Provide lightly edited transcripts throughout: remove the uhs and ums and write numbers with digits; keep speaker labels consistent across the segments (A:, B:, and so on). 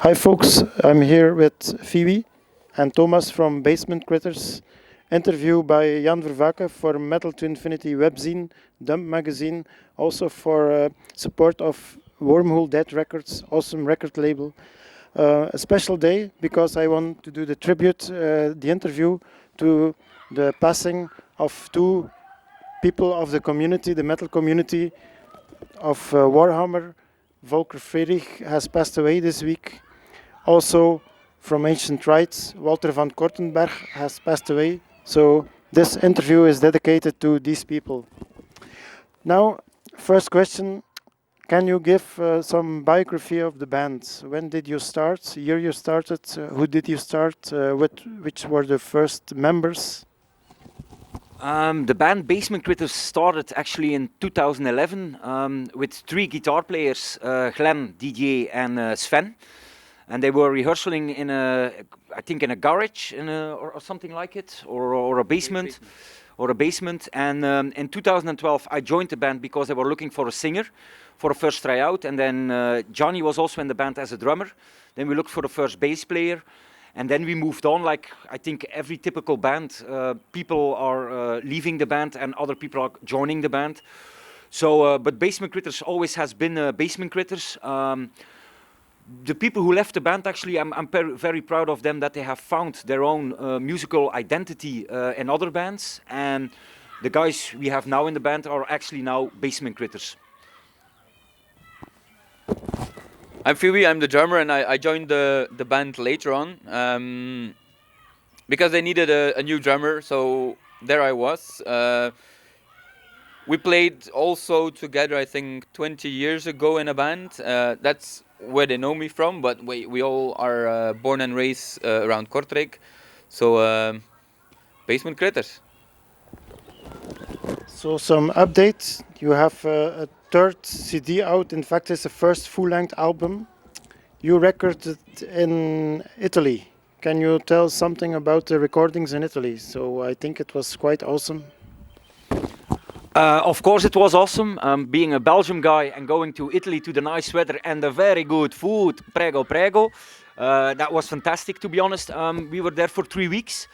A: Hi folks, I'm here with Phoebe and Thomas from Basement Critters, interview by Jan Vervaeke for Metal to Infinity webzine, Dump magazine, also for support of Wormhole Dead Records, awesome record label. A special day because I want to do the tribute, the interview to the passing of two people of the community, the metal community of Warhammer. Volker Friedrich has passed away this week. Also, from Ancient Rites, Walter van Kortenberg has passed away. So this interview is dedicated to these people. Now, first question, can you give some biography of the band? When did you start? Year you started? Who did you start? Which were the first members?
B: The band Basement Critters started actually in 2011 with three guitar players, Glenn, DJ and Sven. And they were rehearsing in I think in a garage or something like it, or a basement. Or a basement. And in 2012 I joined the band because they were looking for a singer for a first tryout. And then Johnny was also in the band as a drummer. Then we looked for the first bass player. And then we moved on, like I think every typical band. People are leaving the band and other people are joining the band. So, but Basement Critters always has been Basement Critters. The people who left the band, actually, I'm very proud of them that they have found their own musical identity in other bands. And the guys we have now in the band are actually now Basement Critters.
C: I'm Phoebe, I'm the drummer, and I joined the band later on because they needed a new drummer, so there I was. We played also together, I think, 20 years ago in a band. That's where they know me from, but we all are born and raised around Kortrijk, so Basement Critters.
A: So some updates. You have a third CD out. In fact, it's the first full-length album. You recorded in Italy. Can you tell something about the recordings in Italy? So I think it was quite awesome.
B: Of course it was awesome, being a Belgian guy and going to Italy to the nice weather and the very good food, prego prego. That was fantastic, to be honest. We were there for 3 weeks.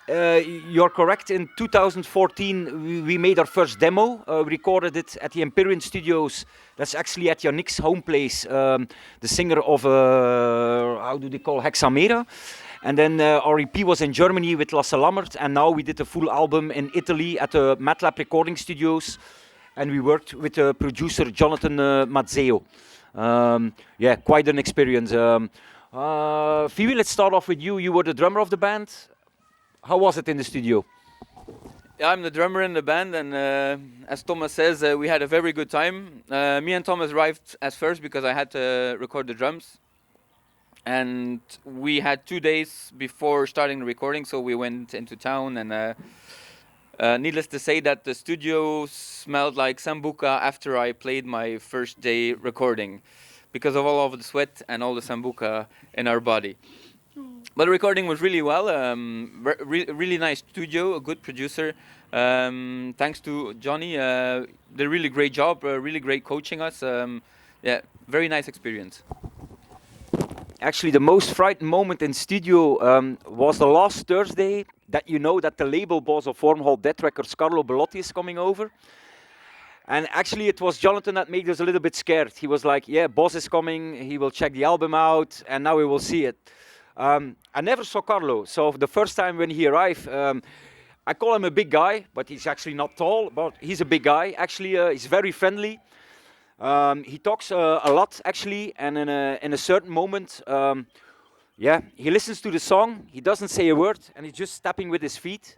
B: You're correct, in 2014 we made our first demo. We recorded it at the Empyrean Studios. That's actually at Yannick's home place, the singer of, how do they call, Hexamera. And then our EP was in Germany with Lasse Lammert, and now we did a full album in Italy at the MATLAB Recording Studios, and we worked with producer Jonathan Mazzeo. Yeah, quite an experience. Phoebe, let's start off with you. You were the drummer of the band. How was it in the studio?
C: Yeah, I'm the drummer in the band, and as Thomas says, we had a very good time. Me and Thomas arrived as first because I had to record the drums. And we had 2 days before starting the recording, so we went into town, and needless to say that the studio smelled like Sambuca after I played my first day recording, because of all of the sweat and all the Sambuca in our body. But the recording was really well, really nice studio, a good producer. Thanks to Johnny, did a really great job, really great coaching us. Yeah, very nice experience.
B: Actually, the most frightening moment in studio was the last Thursday that you know that the label boss of Wormhole Dead Records, Carlo Bellotti, is coming over. And actually, it was Jonathan that made us a little bit scared. He was like, yeah, boss is coming, he will check the album out, and now we will see it. I never saw Carlo, so the first time when he arrived, I call him a big guy, but he's actually not tall, but he's a big guy. Actually, he's very friendly. He talks a lot, actually, and in a certain moment, yeah, he listens to the song, he doesn't say a word, and he's just tapping with his feet.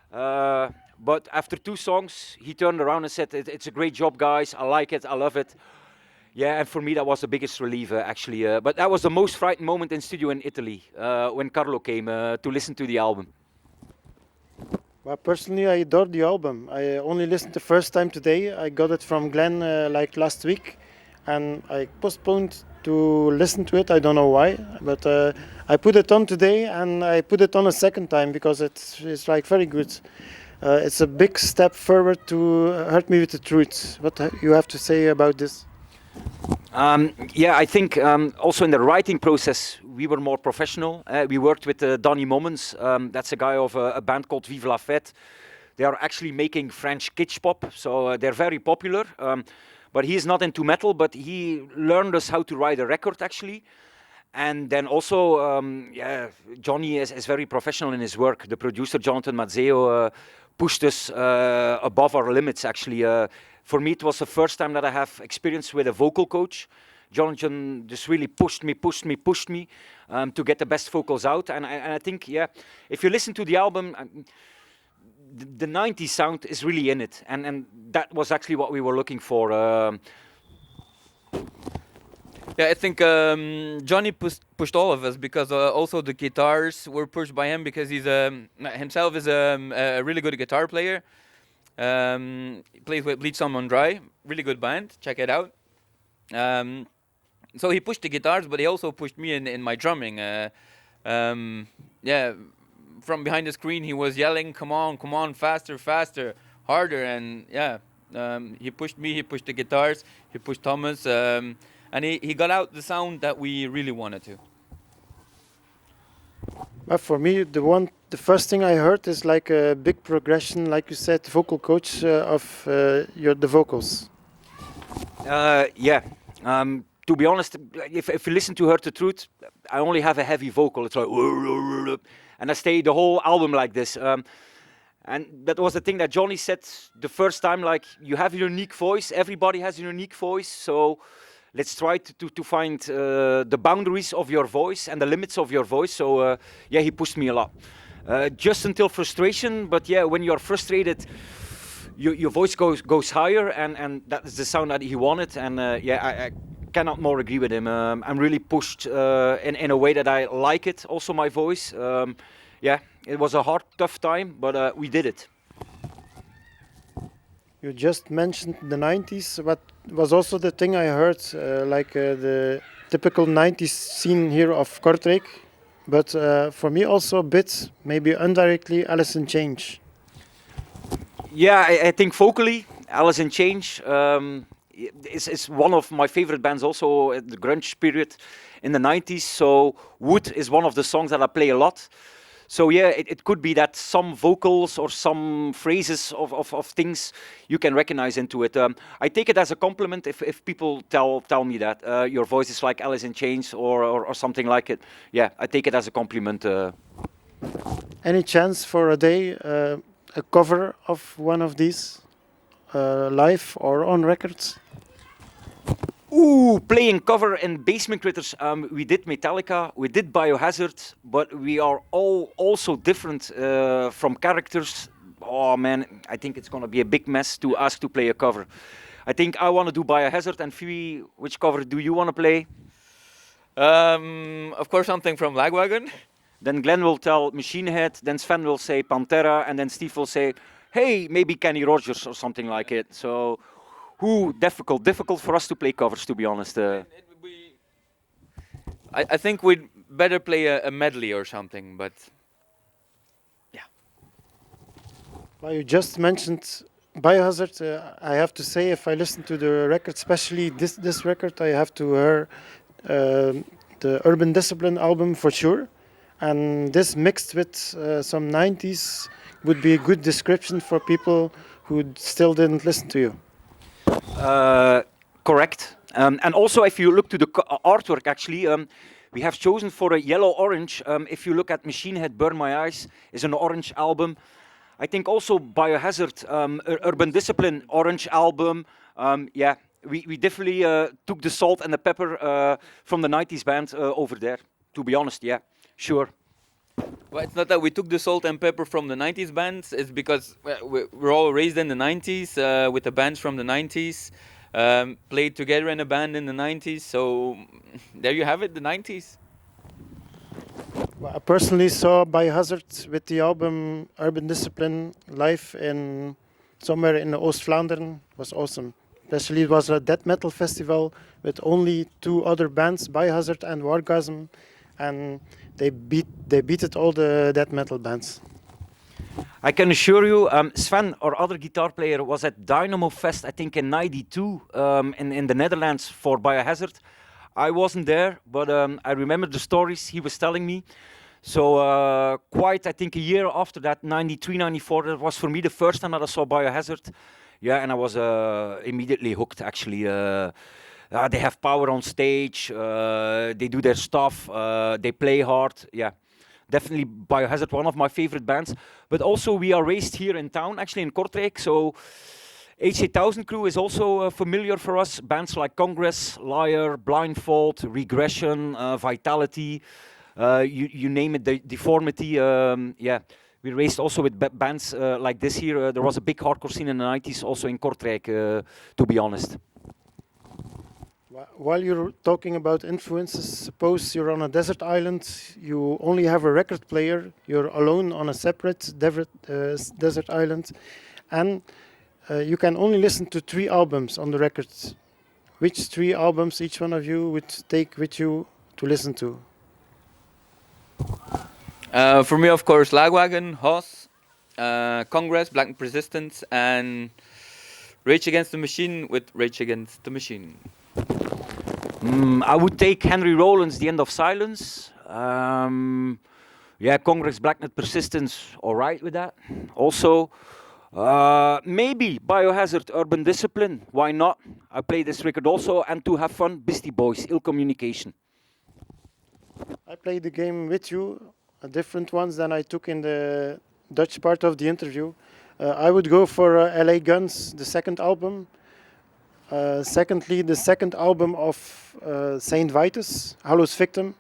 B: But after 2 songs, he turned around and said, it's a great job, guys, I like it, I love it. Yeah, and for me, that was the biggest relief, actually. But that was the most frightening moment in studio in Italy, when Carlo came to listen to the album.
A: Well, personally, I adored the album. I only listened the first time today. I got it from Glenn like last week, and I postponed to listen to it. I don't know why, but I put it on today, and I put it on a second time because it's like very good. It's a big step forward to Hurt Me With The Truth. What you have to say about this?
B: Yeah, I think also in the writing process we were more professional. We worked with Donny Momens. That's a guy of a band called Vive la Fête. They are actually making French kitsch pop, so they're very popular. But he is not into metal, but he learned us how to write a record actually. And then also, yeah, Johnny is very professional in his work. The producer, Jonathan Mazzeo, pushed us above our limits, actually. For me, it was the first time that I have experience with a vocal coach. Jonathan just really pushed me to get the best vocals out. And I think, yeah, if you listen to the album, the 90s sound is really in it. And that was actually what we were looking for.
C: Yeah, I think Johnny pushed all of us because also the guitars were pushed by him because he's himself is a really good guitar player. He plays with Bleach Some on Dry, really good band. Check it out. So he pushed the guitars, but he also pushed me in my drumming. Yeah, from behind the screen he was yelling, "Come on, faster, faster, harder!" And yeah, he pushed me. He pushed the guitars. He pushed Thomas. And he got out the sound that we really wanted to.
A: But for me, the first thing I heard is like a big progression, like you said, vocal coach of the vocals.
B: Yeah. To be honest, if you listen to Hurt the Truth, I only have a heavy vocal. It's like, and I stay the whole album like this. And that was the thing that Johnny said the first time. Like, you have a unique voice. Everybody has a unique voice. So let's try to find the boundaries of your voice and the limits of your voice. So yeah, he pushed me a lot. Just until frustration, but yeah, when you're frustrated, your voice goes higher, and that is the sound that he wanted. And yeah, I cannot more agree with him. I'm really pushed in a way that I like it. Also, my voice. Yeah, it was a hard, tough time, but we did it.
A: You just mentioned the 90s. What was also the thing I heard, the typical 90s scene here of Kortrijk, but for me also a bit, maybe indirectly, Alice in Chains.
B: Yeah, I think vocally, Alice in Chains is one of my favorite bands also at the grunge period in the 90s. So Wood is one of the songs that I play a lot. So yeah, it could be that some vocals or some phrases of things you can recognize into it. I take it as a compliment if people tell me that your voice is like Alice in Chains or something like it. Yeah, I take it as a compliment.
A: Any chance for a day a cover of one of these live or on records?
B: Ooh, playing cover in Basement Critters. We did Metallica, we did Biohazard, but we are all also different from characters. Oh man, I think it's gonna be a big mess to ask to play a cover. I think I want to do Biohazard, and Phoebe, which cover do you want to play?
C: Of course, something from Lagwagon.
B: Then Glenn will tell Machine Head, then Sven will say Pantera, and then Steve will say, hey, maybe Kenny Rogers or something like it. So. Difficult for us to play covers, to be honest.
C: I think we'd better play a medley or something, but yeah.
A: Well, you just mentioned Biohazard. I have to say, if I listen to the record, especially this record, I have to hear the Urban Discipline album for sure. And this mixed with some 90s would be a good description for people who still didn't listen to you.
B: Correct. And also, if you look to the artwork, actually, we have chosen for a yellow-orange. If you look at Machine Head Burn My Eyes, is an orange album. I think also Biohazard, Urban Discipline, orange album. Yeah, we definitely took the salt and the pepper from the 90s band over there, to be honest, yeah, sure.
C: Well, it's not that we took the salt and pepper from the 90s bands, it's because we're all raised in the 90s with the bands from the 90s, played together in a band in the 90s, so there you have it, the 90s.
A: Well, I personally saw Biohazard with the album Urban Discipline live in somewhere in Oost-Vlaanderen. It was awesome. Especially it was a death metal festival with only two other bands, Biohazard and Wargasm, and they beat all the death metal bands.
B: I can assure you, Sven, our other guitar player, was at Dynamo Fest, I think in '92, in the Netherlands for Biohazard. I wasn't there, but I remember the stories he was telling me. So quite, I think, a year after that, '93, '94, that was for me the first time that I saw Biohazard. Yeah, and I was immediately hooked, actually. They have power on stage, they do their stuff, they play hard, yeah. Definitely Biohazard, one of my favorite bands. But also we are raised here in town, actually in Kortrijk, so H8000 Crew is also familiar for us. Bands like Congress, Liar, Blindfold, Regression, Vitality, you name it, Deformity, yeah. We raced also with bands like this here. There was a big hardcore scene in the 90s also in Kortrijk, to be honest.
A: While you're talking about influences, suppose you're on a desert island, you only have a record player, you're alone on a separate desert island, and you can only listen to 3 albums on the records. Which 3 albums each one of you would take with you to listen to?
C: For me, of course, Lagwagon, Hoss, Congress, Black Resistance, and Rage Against the Machine with Rage Against the Machine.
B: I would take Henry Rollins' The End of Silence. Yeah, Congress, Blacknet, Persistence, all right with that. Also, maybe Biohazard, Urban Discipline, why not? I play this record also, and to have fun, Beastie Boys, Ill Communication.
A: I played the game with you, different ones than I took in the Dutch part of the interview. I would go for LA Guns, the second album. Secondly, the second album of Saint Vitus, Hallow's Victim.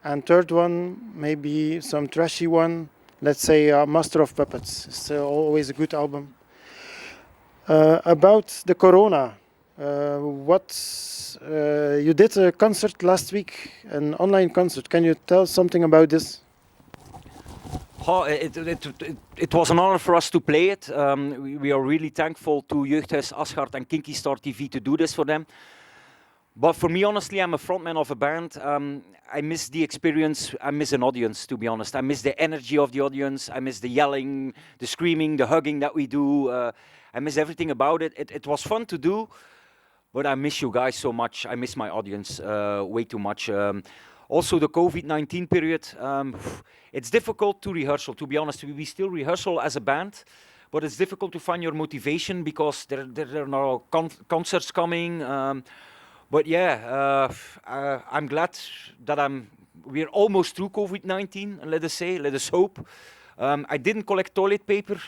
A: And third one, maybe some trashy one, let's say Master of Puppets. It's always a good album. About the Corona, you did a concert last week, an online concert. Can you tell something about this?
B: It was an honor for us to play it. We are really thankful to Jeugdhuis Aschard and Kinky Star TV to do this for them. But for me, honestly, I'm a frontman of a band. I miss the experience. I miss an audience, to be honest. I miss the energy of the audience. I miss the yelling, the screaming, the hugging that we do. I miss everything about it. It was fun to do, but I miss you guys so much. I miss my audience way too much. Also, the COVID-19 period, it's difficult to rehearsal, to be honest. We still rehearsal as a band, but it's difficult to find your motivation because there are no concerts coming. But yeah, I'm glad that we're almost through COVID-19, let us hope. I didn't collect toilet paper.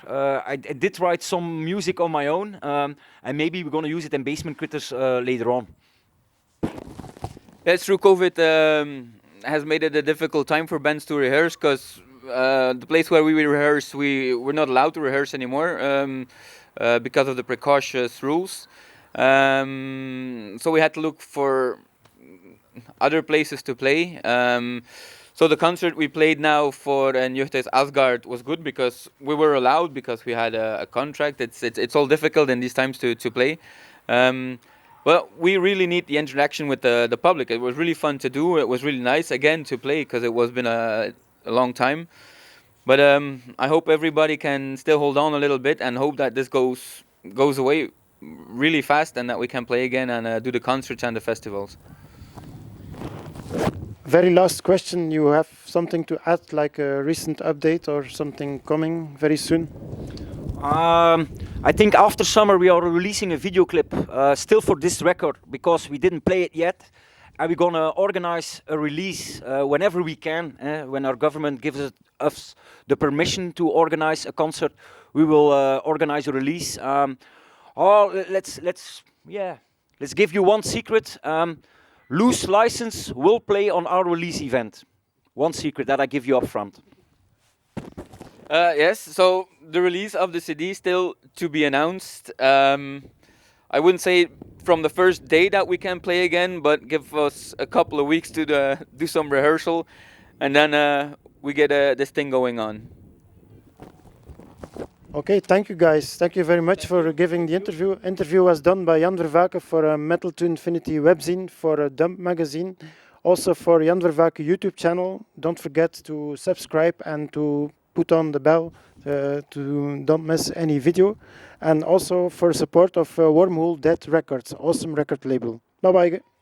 B: I did write some music on my own, and maybe we're going to use it in Basement Critters later on.
C: It's true, COVID has made it a difficult time for bands to rehearse because the place where we rehearse, we're not allowed to rehearse anymore because of the precautious rules. So we had to look for other places to play. So the concert we played now for Jeugdhuis Asgard was good because we were allowed, because we had a contract. It's all difficult in these times to play. Well, we really need the interaction with the public. It was really fun to do. It was really nice, again, to play because it was been a long time. But I hope everybody can still hold on a little bit and hope that this goes away really fast and that we can play again and do the concerts and the festivals.
A: Very last question. You have something to add, like a recent update or something coming very soon?
B: I think after summer we are releasing a video clip still for this record because we didn't play it yet, and we're gonna organize a release whenever we can. When our government gives us the permission to organize a concert, we will organize a release. Let's give you one secret. Loose License will play on our release event. One secret that I give you up front.
C: Yes, so the release of the CD still to be announced. I wouldn't say from the first day that we can play again, but give us a couple of weeks to do some rehearsal, and then we get this thing going on.
A: Okay, thank you guys. Thank you very much for giving the interview. Interview was done by Jan Vervaeke for Metal to Infinity webzine, for Dump magazine, also for Jan Vervaeke YouTube channel. Don't forget to subscribe and to put on the bell to don't miss any video, and also for support of Wormhole Dead Records, awesome record label. Bye bye.